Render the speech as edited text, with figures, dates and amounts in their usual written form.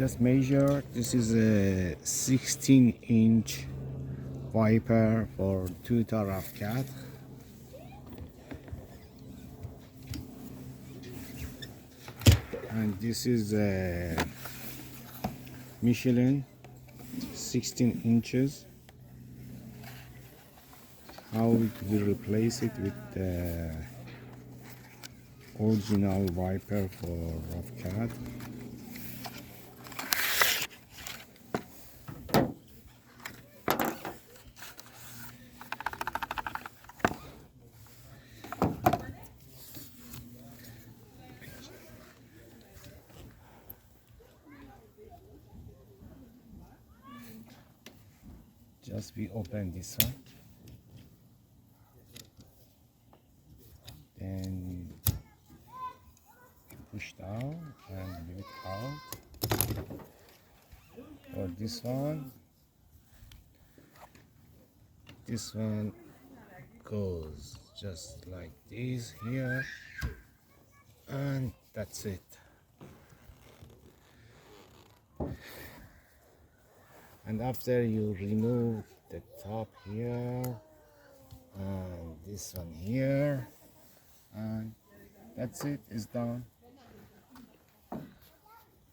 just measure. This is a 16-inch wiper for Toyota RAV4. And this is a Michelin, 16 inches. How we replace it with the original wiper for RAV4. Just we open this one, then push down and leave it out. For this one goes just like this here, and that's it. And after you remove the top here and this one here, and that's it, it's done.